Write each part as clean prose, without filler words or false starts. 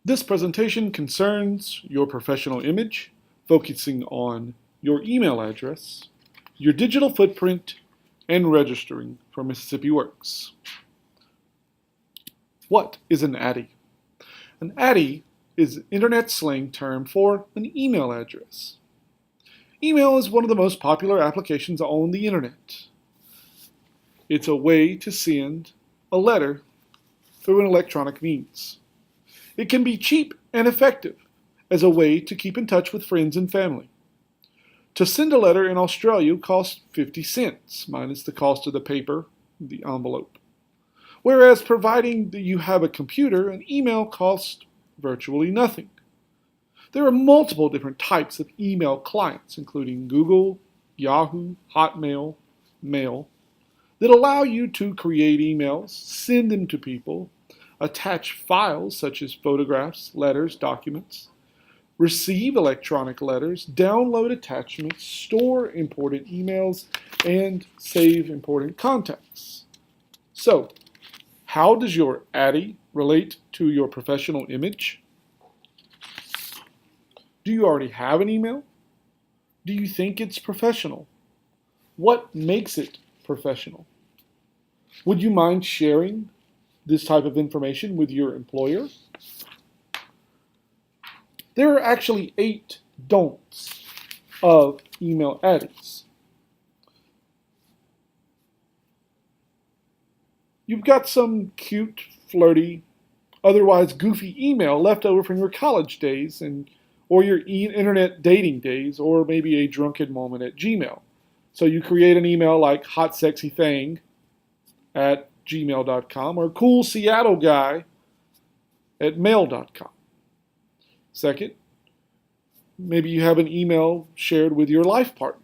This presentation concerns your professional image, focusing on your email address, your digital footprint, and registering for Mississippi Works. What is an ADDIE? An ADDIE is an internet slang term for an email address. Email is one of the most popular applications on the internet. It's a way to send a letter through an electronic means. It can be cheap and effective as a way to keep in touch with friends and family. To send a letter in Australia costs 50 cents, minus the cost of the paper, the envelope. Whereas providing that you have a computer, an email costs virtually nothing. There are multiple different types of email clients, including Google, Yahoo, Hotmail, Mail, that allow you to create emails, send them to people, attach files such as photographs, letters, documents, receive electronic letters, download attachments, store important emails, and save important contacts. So, how does your ADDIE relate to your professional image? Do you already have an email? Do you think it's professional? What makes it professional? Would you mind sharing this type of information with your employer? There are actually 8 don'ts of email ADDIEs. You've got some cute, flirty, otherwise goofy email left over from your college days or your internet dating days, or maybe a drunken moment at Gmail. So you create an email like hotsexything at gmail.com or cool Seattle guy at mail.com. Second, maybe you have an email shared with your life partner,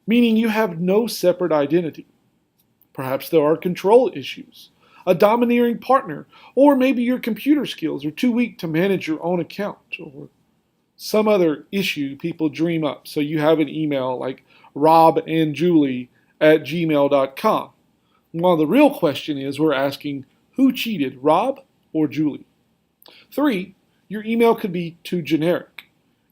meaning you have no separate identity. Perhaps there are control issues, a domineering partner, or maybe your computer skills are too weak to manage your own account, or some other issue people dream up. So you have an email like robandjulie at gmail.com. Well, the real question is we're asking, who cheated, Rob or Julie? 3, your email could be too generic.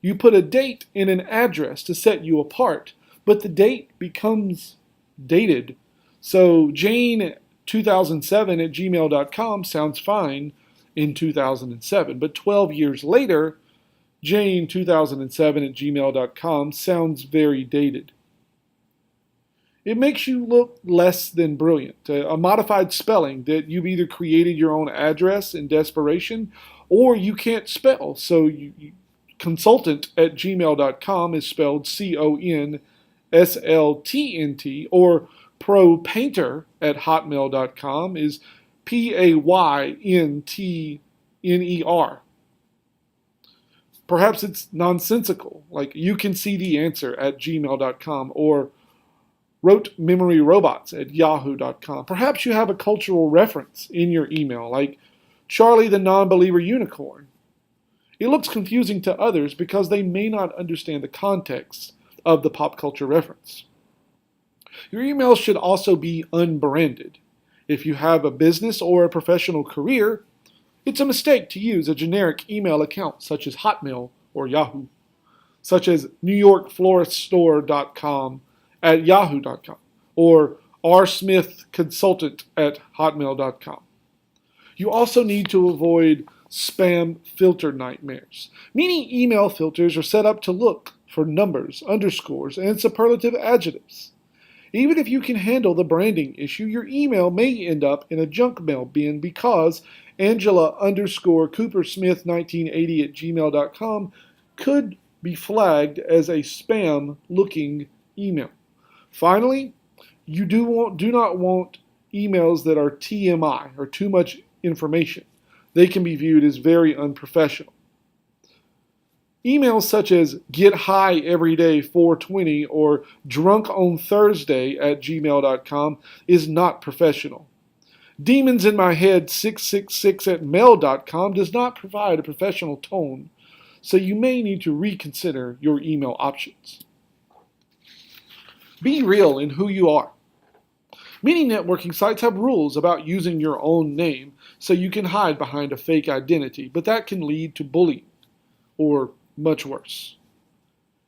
You put a date and an address to set you apart, but the date becomes dated. So Jane 2007 at gmail.com sounds fine in 2007, but 12 years later, Jane 2007 at gmail.com sounds very dated. It makes you look less than brilliant, a modified spelling that you've either created your own address in desperation or you can't spell. So consultant at gmail.com is spelled CONSLTNT, or propainter at hotmail.com is PAYNTNER. Perhaps it's nonsensical, like you can see the answer at gmail.com, or wrote memory robots at yahoo.com. Perhaps you have a cultural reference in your email, like Charlie the non-believer unicorn. It looks confusing to others because they may not understand the context of the pop culture reference. Your email should also be unbranded. If you have a business or a professional career, it's a mistake to use a generic email account such as Hotmail or Yahoo, such as NewYorkFloristStore.com at yahoo.com or rsmithconsultant at hotmail.com. You also need to avoid spam filter nightmares. Many email filters are set up to look for numbers, underscores, and superlative adjectives. Even if you can handle the branding issue, your email may end up in a junk mail bin because Angela_Coopersmith1980 at gmail.com could be flagged as a spam-looking email. Finally, you do not want emails that are TMI, or too much information. They can be viewed as very unprofessional. Emails such as get high every day 420 or drunk on Thursday at gmail.com is not professional. Demons in my head 666 at mail.com does not provide a professional tone, so you may need to reconsider your email options. Be real in who you are. Many networking sites have rules about using your own name, so you can hide behind a fake identity, but that can lead to bullying or much worse.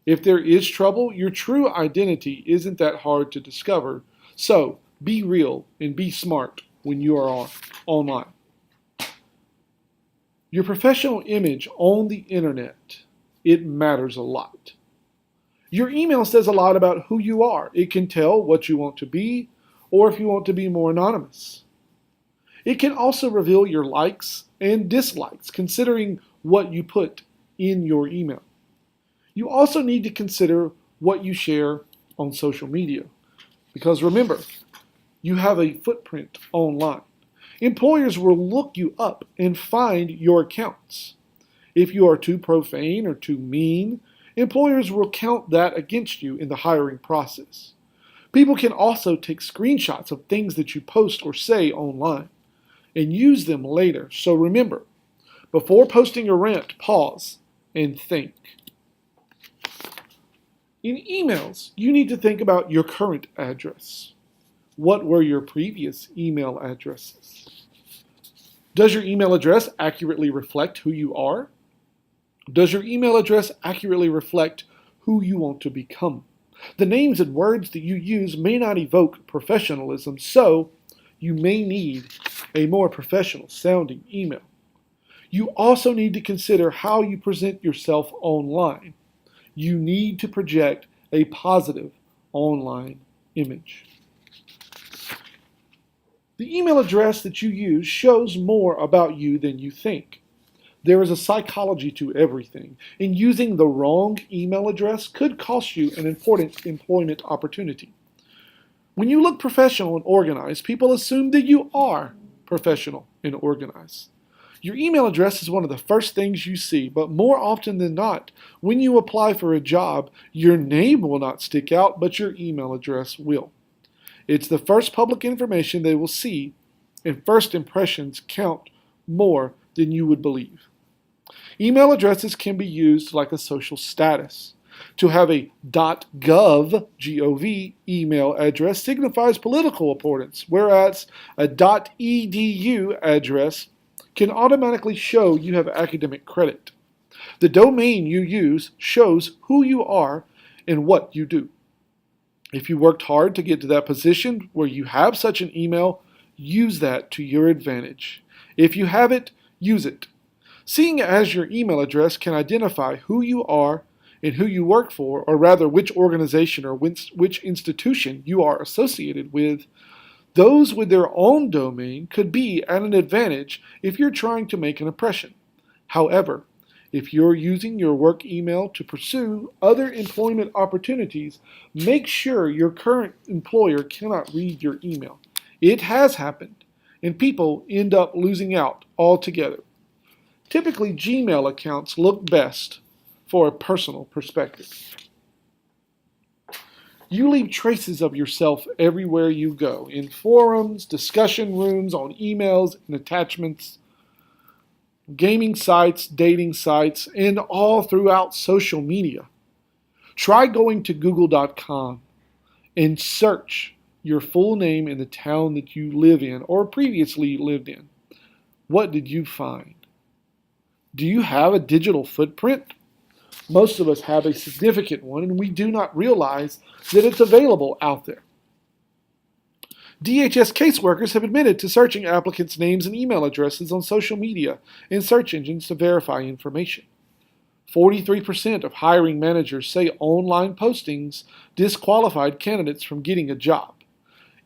If there is trouble, your true identity isn't that hard to discover, so be real and be smart when you are online. Your professional image on the internet, it matters a lot. Your email says a lot about who you are. It can tell what you want to be, or if you want to be more anonymous. It can also reveal your likes and dislikes, considering what you put in your email. You also need to consider what you share on social media, because remember, you have a footprint online. Employers will look you up and find your accounts. If you are too profane or too mean, employers will count that against you in the hiring process. People can also take screenshots of things that you post or say online and use them later. So remember, before posting a rant, pause and think. In emails, you need to think about your current address. What were your previous email addresses? Does your email address accurately reflect who you are? Does your email address accurately reflect who you want to become? The names and words that you use may not evoke professionalism, so you may need a more professional sounding email. You also need to consider how you present yourself online. You need to project a positive online image. The email address that you use shows more about you than you think. There is a psychology to everything, and using the wrong email address could cost you an important employment opportunity. When you look professional and organized, people assume that you are professional and organized. Your email address is one of the first things you see, but more often than not, when you apply for a job, your name will not stick out, but your email address will. It's the first public information they will see, and first impressions count more than you would believe. Email addresses can be used like a social status. To have a .gov, G-O-V, email address signifies political importance, whereas a .edu address can automatically show you have academic credit. The domain you use shows who you are and what you do. If you worked hard to get to that position where you have such an email, use that to your advantage. If you have it, use it. Seeing as your email address can identify who you are and who you work for, or rather which organization or which institution you are associated with, those with their own domain could be at an advantage if you're trying to make an impression. However, if you're using your work email to pursue other employment opportunities, make sure your current employer cannot read your email. It has happened, and people end up losing out altogether. Typically, Gmail accounts look best for a personal perspective. You leave traces of yourself everywhere you go, in forums, discussion rooms, on emails and attachments, gaming sites, dating sites, and all throughout social media. Try going to google.com and search your full name in the town that you live in or previously lived in. What did you find? Do you have a digital footprint? Most of us have a significant one, and we do not realize that it's available out there. DHS caseworkers have admitted to searching applicants' names and email addresses on social media and search engines to verify information. 43% of hiring managers say online postings disqualified candidates from getting a job.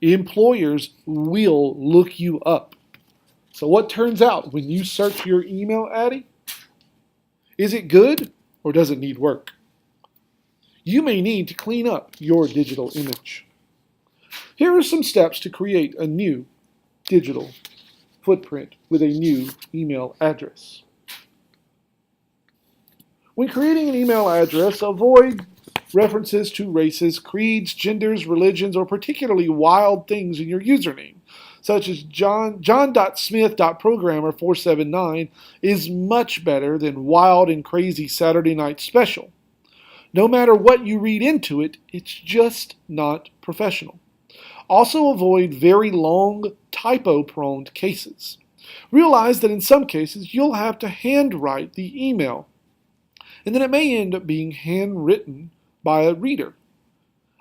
Employers will look you up. So what turns out when you search your email, Addie? Is it good or does it need work? You may need to clean up your digital image. Here are some steps to create a new digital footprint with a new email address. When creating an email address, avoid references to races, creeds, genders, religions, or particularly wild things in your username, such as John.Smith.Programmer479 is much better than wild and crazy Saturday Night Special. No matter what you read into it, it's just not professional. Also avoid very long, typo-prone cases. Realize that in some cases you'll have to handwrite the email, and then it may end up being handwritten by a reader.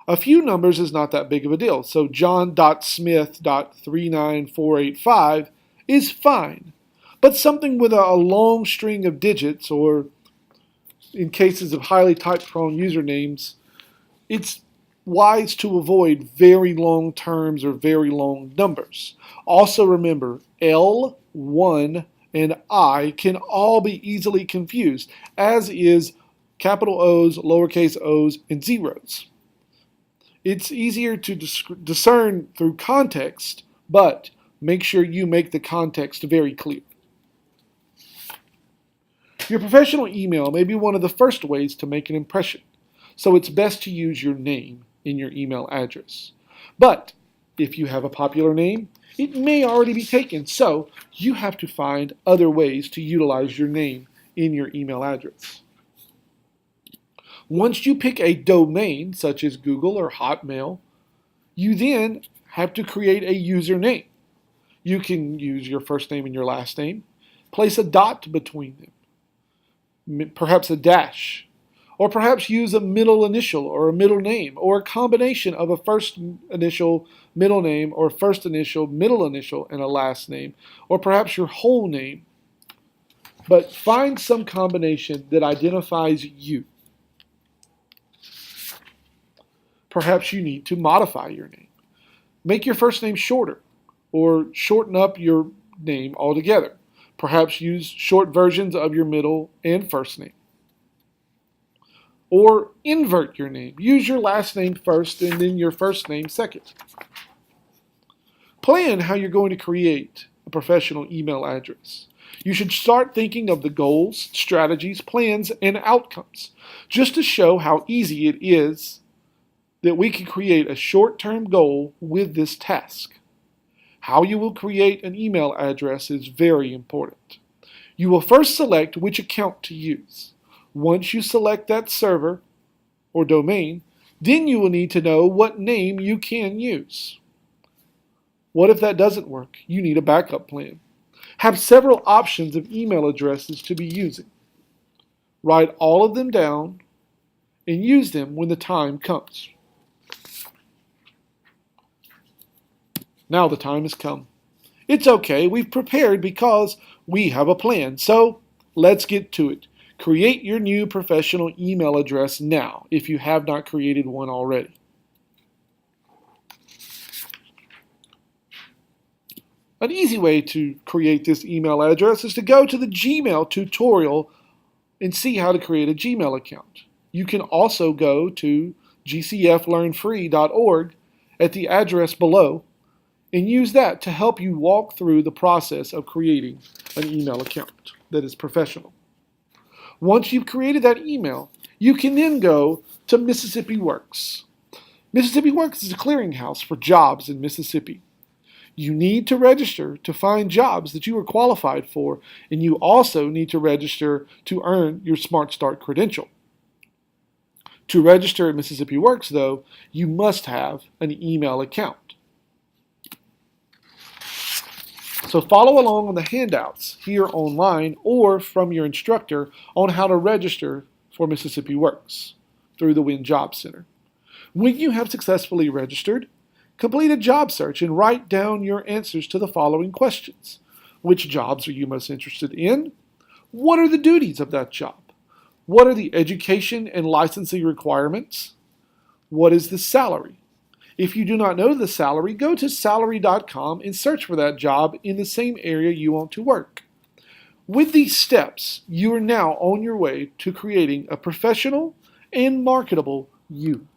A few numbers is not that big of a deal, so john.smith.39485 is fine. But something with a long string of digits, or in cases of highly type-prone usernames, it's wise to avoid very long terms or very long numbers. Also remember, L, 1, and I can all be easily confused, as is capital O's, lowercase o's, and zeros. It's easier to discern through context, but make sure you make the context very clear. Your professional email may be one of the first ways to make an impression, so it's best to use your name in your email address. But if you have a popular name, it may already be taken, so you have to find other ways to utilize your name in your email address. Once you pick a domain, such as Google or Hotmail, you then have to create a username. You can use your first name and your last name, place a dot between them, perhaps a dash, or perhaps use a middle initial or a middle name, or a combination of a first initial, middle name, or first initial, middle initial, and a last name, or perhaps your whole name. But find some combination that identifies you. Perhaps you need to modify your name. Make your first name shorter, or shorten up your name altogether. Perhaps use short versions of your middle and first name. Or invert your name. Use your last name first and then your first name second. Plan how you're going to create a professional email address. You should start thinking of the goals, strategies, plans, and outcomes, just to show how easy it is that we can create a short-term goal with this task. How you will create an email address is very important. You will first select which account to use. Once you select that server or domain, then you will need to know what name you can use. What if that doesn't work? You need a backup plan. Have several options of email addresses to be using. Write all of them down and use them when the time comes. Now the time has come. It's okay, we've prepared because we have a plan. So let's get to it. Create your new professional email address now if you have not created one already. An easy way to create this email address is to go to the Gmail tutorial and see how to create a Gmail account. You can also go to gcflearnfree.org at the address below and use that to help you walk through the process of creating an email account that is professional. Once you've created that email, you can then go to Mississippi Works. Mississippi Works is a clearinghouse for jobs in Mississippi. You need to register to find jobs that you are qualified for, and you also need to register to earn your Smart Start credential. To register at Mississippi Works, though, you must have an email account. So follow along on the handouts here online or from your instructor on how to register for Mississippi Works through the Win Job Center. When you have successfully registered, complete a job search and write down your answers to the following questions. Which jobs are you most interested in? What are the duties of that job? What are the education and licensing requirements? What is the salary? If you do not know the salary, go to salary.com and search for that job in the same area you want to work. With these steps, you are now on your way to creating a professional and marketable you.